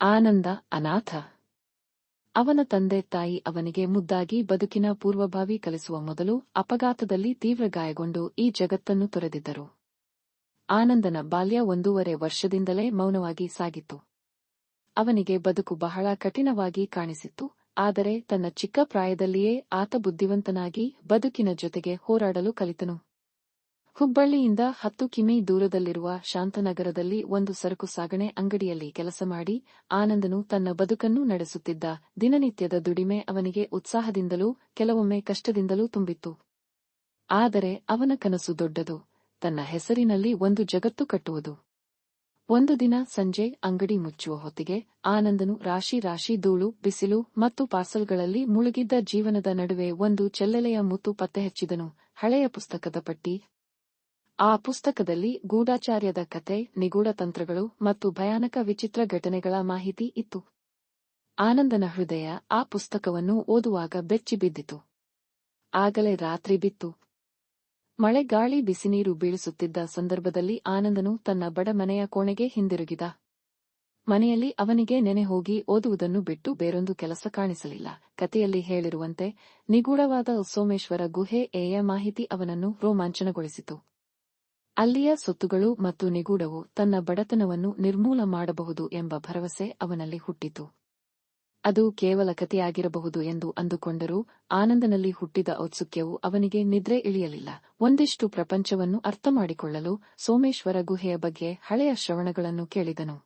ಆನಂದ ಅನಾಥ. ಅವನ ತಂದೆ ತಾಯಿ ಅವನಿಗೆ ಮುದ್ದಾಗಿ ಬದುಕಿನ ಪೂರ್ವಭಾವಿ ಕಲಿಸುವ ಮೊದಲು ಅಪಘಾತದಲ್ಲಿ ತೀವ್ರ ಗಾಯಗೊಂಡು ಈ ಜಗತ್ತನ್ನು ತೊರೆದಿದ್ದರು. ಆನಂದನ ಬಾಲ್ಯ 1.5 ವರ್ಷದಿಂದಲೇ ಮೌನವಾಗಿ ಸಾಗಿತ್ತು. ಅವನಿಗೆ ಬದುಕು ಬಹಳ ಕಠಿಣವಾಗಿ ಕಾಣಿಸಿತ್ತು. ಆದರೆ ತನ್ನ ಚಿಕ್ಕ ಪ್ರಾಯದಲ್ಲಿಯೇ ಆತ ಬುದ್ಧಿವಂತನಾಗಿ ಬದುಕಿನ ಜೊತೆಗೆ ಹೋರಾಡಲು ಕಲಿತನು. ಹುಬ್ಬಳ್ಳಿಯಿಂದ 10 ಕಿಮೀ ದೂರದಲ್ಲಿರುವ ಶಾಂತನಗರದಲ್ಲಿ ಒಂದು ಸರಕು ಸಾಗಣೆ ಅಂಗಡಿಯಲ್ಲಿ ಕೆಲಸ ಮಾಡಿ ಆನಂದನು ತನ್ನ ಬದುಕನ್ನು ನಡೆಸುತ್ತಿದ್ದ. ದಿನನಿತ್ಯದ ದುಡಿಮೆ ಅವನಿಗೆ ಉತ್ಸಾಹದಿಂದಲೂ ಕೆಲವೊಮ್ಮೆ ಕಷ್ಟದಿಂದಲೂ ತುಂಬಿತ್ತು. ಆದರೆ ಅವನ ಕನಸು ದೊಡ್ಡದು, ತನ್ನ ಹೆಸರಿನಲ್ಲಿ ಒಂದು ಜಗತ್ತು ಕಟ್ಟುವುದು. ಒಂದು ದಿನ ಸಂಜೆ ಅಂಗಡಿ ಮುಚ್ಚುವ ಹೊತ್ತಿಗೆ ಆನಂದನು ರಾಶಿ ರಾಶಿ ಧೂಳು, ಬಿಸಿಲು ಮತ್ತು ಪಾರ್ಸಲ್ಗಳಲ್ಲಿ ಮುಳುಗಿದ್ದ ಜೀವನದ ನಡುವೆ ಒಂದು ಚೆಲ್ಲೆಲೆಯ ಮುತ್ತು ಪತ್ತೆಹಚ್ಚಿದನು. ಹಳೆಯ ಪುಸ್ತಕದ ಪಟ್ಟಿ. ಆ ಪುಸ್ತಕದಲ್ಲಿ ಗೂಢಾಚಾರ್ಯದ ಕಥೆ, ನಿಗೂಢ ತಂತ್ರಗಳು ಮತ್ತು ಭಯಾನಕ ವಿಚಿತ್ರ ಘಟನೆಗಳ ಮಾಹಿತಿ ಇತ್ತು. ಆನಂದನ ಹೃದಯ ಆ ಪುಸ್ತಕವನ್ನು ಓದುವಾಗ ಬೆಚ್ಚಿಬಿದ್ದಿತು. ಆಗಲೇ ರಾತ್ರಿ ಬಿತ್ತು. ಮಳೆ, ಗಾಳಿ, ಬಿಸಿನೀರು ಬೀಳಿಸುತ್ತಿದ್ದ ಸಂದರ್ಭದಲ್ಲಿ ಆನಂದನು ತನ್ನ ಬಡ ಮನೆಯ ಕೋಣೆಗೆ ಹಿಂದಿರುಗಿದ. ಮನೆಯಲ್ಲಿ ಅವನಿಗೆ ನೆನೆ ಹೋಗಿ ಓದುವುದನ್ನು ಬಿಟ್ಟು ಬೇರೊಂದು ಕೆಲಸ ಕಾಣಿಸಲಿಲ್ಲ. ಕಥೆಯಲ್ಲಿ ಹೇಳಿರುವಂತೆ ನಿಗೂಢವಾದ ಸೋಮೇಶ್ವರ ಗುಹೆಯ ಮಾಹಿತಿ ಅವನನ್ನು ರೋಮಾಂಚನಗೊಳಿಸಿತು. ಅಲ್ಲಿಯ ಸೊತ್ತುಗಳು ಮತ್ತು ನಿಗೂಢವು ತನ್ನ ಬಡತನವನ್ನು ನಿರ್ಮೂಲ ಮಾಡಬಹುದು ಎಂಬ ಭರವಸೆ ಅವನಲ್ಲಿ ಹುಟ್ಟಿತು. ಅದು ಕೇವಲ ಕಥೆಯಾಗಿರಬಹುದು ಎಂದು ಅಂದುಕೊಂಡರೂ ಆನಂದನಲ್ಲಿ ಹುಟ್ಟಿದ ಔತ್ಸುಕ್ಯವು ಅವನಿಗೆ ನಿದ್ರೆ ಇಳಿಯಲಿಲ್ಲ. ಒಂದಿಷ್ಟು ಪ್ರಪಂಚವನ್ನು ಅರ್ಥಮಾಡಿಕೊಳ್ಳಲು ಸೋಮೇಶ್ವರ ಗುಹೆಯ ಬಗ್ಗೆ ಹಳೆಯ ಶ್ರವಣಗಳನ್ನು ಕೇಳಿದನು.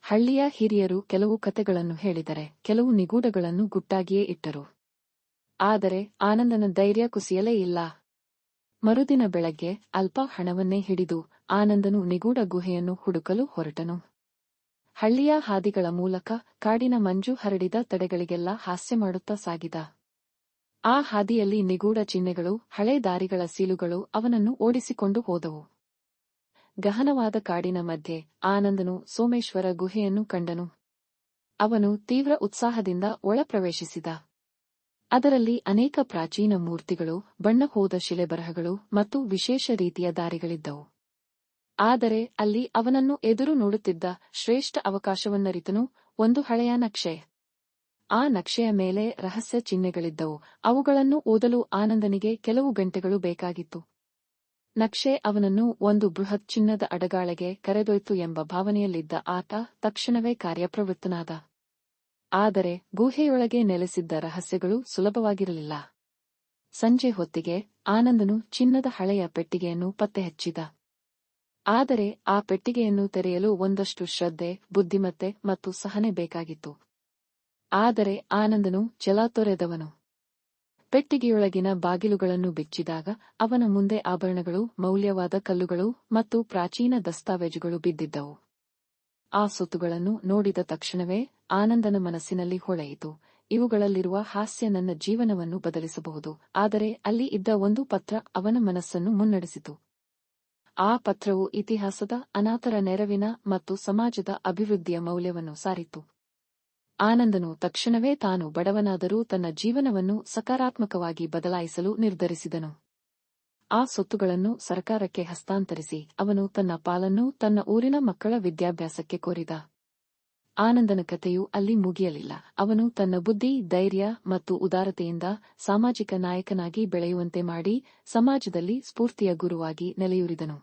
ಹಳ್ಳಿಯ ಹಿರಿಯರು ಕೆಲವು ಕಥೆಗಳನ್ನು ಹೇಳಿದರೆ, ಕೆಲವು ನಿಗೂಢಗಳನ್ನು ಗುಟ್ಟಾಗಿಯೇ ಇಟ್ಟರು. ಆದರೆ ಆನಂದನ ಧೈರ್ಯ ಕುಸಿಯಲೇ ಇಲ್ಲ. ಮರುದಿನ ಬೆಳಗ್ಗೆ ಅಲ್ಪ ಹಣವನ್ನೇ ಹಿಡಿದು ಆನಂದನು ನಿಗೂಢ ಗುಹೆಯನ್ನು ಹುಡುಕಲು ಹೊರಟನು. ಹಳ್ಳಿಯ ಹಾದಿಗಳ ಮೂಲಕ ಕಾಡಿನ ಮಂಜು ಹರಡಿದ ತಡೆಗಳಿಗೆಲ್ಲ ಹಾಸ್ಯ ಮಾಡುತ್ತಾ ಸಾಗಿದ. ಆ ಹಾದಿಯಲ್ಲಿ ನಿಗೂಢ ಚಿಹ್ನೆಗಳು, ಹಳೆ ದಾರಿಗಳ ಸೀಲುಗಳು ಅವನನ್ನು ಓಡಿಸಿಕೊಂಡು ಹೋದವು. ಗಹನವಾದ ಕಾಡಿನ ಮಧ್ಯೆ ಆನಂದನು ಸೋಮೇಶ್ವರ ಗುಹೆಯನ್ನು ಕಂಡನು. ಅವನು ತೀವ್ರ ಉತ್ಸಾಹದಿಂದ ಒಳ ಪ್ರವೇಶಿಸಿದ. ಅದರಲ್ಲಿ ಅನೇಕ ಪ್ರಾಚೀನ ಮೂರ್ತಿಗಳು, ಬಣ್ಣ ಹೋದ ಶಿಲೆಬರಹಗಳು ಮತ್ತು ವಿಶೇಷ ರೀತಿಯ ದಾರಿಗಳಿದ್ದವು. ಆದರೆ ಅಲ್ಲಿ ಅವನನ್ನು ಎದುರು ನೋಡುತ್ತಿದ್ದ ಶ್ರೇಷ್ಠ ಅವಕಾಶವನ್ನರಿತನು ಒಂದು ಹಳೆಯ ನಕ್ಷೆ. ಆ ನಕ್ಷೆಯ ಮೇಲೆ ರಹಸ್ಯ ಚಿಹ್ನೆಗಳಿದ್ದವು. ಅವುಗಳನ್ನು ಓದಲು ಆನಂದನಿಗೆ ಕೆಲವು ಗಂಟೆಗಳು ಬೇಕಾಗಿತ್ತು. ನಕ್ಷೆ ಅವನನ್ನು ಒಂದು ಬೃಹತ್ ಚಿನ್ನದ ಅಡಗಾಳೆಗೆ ಕರೆದೊಯ್ತು ಎಂಬ ಭಾವನೆಯಲ್ಲಿದ್ದ ಆತ ತಕ್ಷಣವೇ ಕಾರ್ಯಪ್ರವೃತ್ತನಾದ. ಆದರೆ ಗುಹೆಯೊಳಗೆ ನೆಲೆಸಿದ್ದ ರಹಸ್ಯಗಳು ಸುಲಭವಾಗಿರಲಿಲ್ಲ. ಸಂಜೆ ಹೊತ್ತಿಗೆ ಆನಂದನು ಚಿನ್ನದ ಹಳೆಯ ಪೆಟ್ಟಿಗೆಯನ್ನು ಪತ್ತೆಹಚ್ಚಿದ. ಆದರೆ ಆ ಪೆಟ್ಟಿಗೆಯನ್ನು ತೆರೆಯಲು ಒಂದಷ್ಟು ಶ್ರದ್ಧೆ, ಬುದ್ಧಿಮತ್ತೆ ಮತ್ತು ಸಹನೆ ಬೇಕಾಗಿತ್ತು. ಆದರೆ ಆನಂದನು ಛಲ ತೊರೆದವನು. ಪೆಟ್ಟಿಗೆಯೊಳಗಿನ ಬಾಗಿಲುಗಳನ್ನು ಬಿಚ್ಚಿದಾಗ ಅವನ ಮುಂದೆ ಆಭರಣಗಳು, ಮೌಲ್ಯವಾದ ಕಲ್ಲುಗಳು ಮತ್ತು ಪ್ರಾಚೀನ ದಸ್ತಾವೇಜುಗಳು ಬಿದ್ದಿದ್ದವು. ಆ ಸೊತ್ತುಗಳನ್ನು ನೋಡಿದ ತಕ್ಷಣವೇ ಆನಂದನ ಮನಸ್ಸಿನಲ್ಲಿ ಹೊಳೆಯಿತು, ಇವುಗಳಲ್ಲಿರುವ ಹಾಸ್ಯ ನನ್ನ ಜೀವನವನ್ನು ಬದಲಿಸಬಹುದು. ಆದರೆ ಅಲ್ಲಿ ಇದ್ದ ಒಂದು ಪತ್ರ ಅವನ ಮನಸ್ಸನ್ನು ಮುನ್ನಡೆಸಿತು. ಆ ಪತ್ರವು ಇತಿಹಾಸದ, ಅನಾಥರ ನೆರವಿನ ಮತ್ತು ಸಮಾಜದ ಅಭಿವೃದ್ಧಿಯ ಮೌಲ್ಯವನ್ನು ಸಾರಿತು. ಆನಂದನು ತಕ್ಷಣವೇ ತಾನು ಬಡವನಾದರೂ ತನ್ನ ಜೀವನವನ್ನು ಸಕಾರಾತ್ಮಕವಾಗಿ ಬದಲಾಯಿಸಲು ನಿರ್ಧರಿಸಿದನು. ಆ ಸೊತ್ತುಗಳನ್ನು ಸರ್ಕಾರಕ್ಕೆ ಹಸ್ತಾಂತರಿಸಿ ಅವನು ತನ್ನ ಪಾಲನ್ನು ತನ್ನ ಊರಿನ ಮಕ್ಕಳ ವಿದ್ಯಾಭ್ಯಾಸಕ್ಕೆ ಕೋರಿದ. ಆನಂದನ ಕಥೆಯು ಅಲ್ಲಿ ಮುಗಿಯಲಿಲ್ಲ. ಅವನು ತನ್ನ ಬುದ್ಧಿ, ಧೈರ್ಯ ಮತ್ತು ಉದಾರತೆಯಿಂದ ಸಾಮಾಜಿಕ ನಾಯಕನಾಗಿ ಬೆಳೆಯುವಂತೆ ಮಾಡಿ ಸಮಾಜದಲ್ಲಿ ಸ್ಫೂರ್ತಿಯ ಗುರುವಾಗಿ ನೆಲೆಯೂರಿದನು.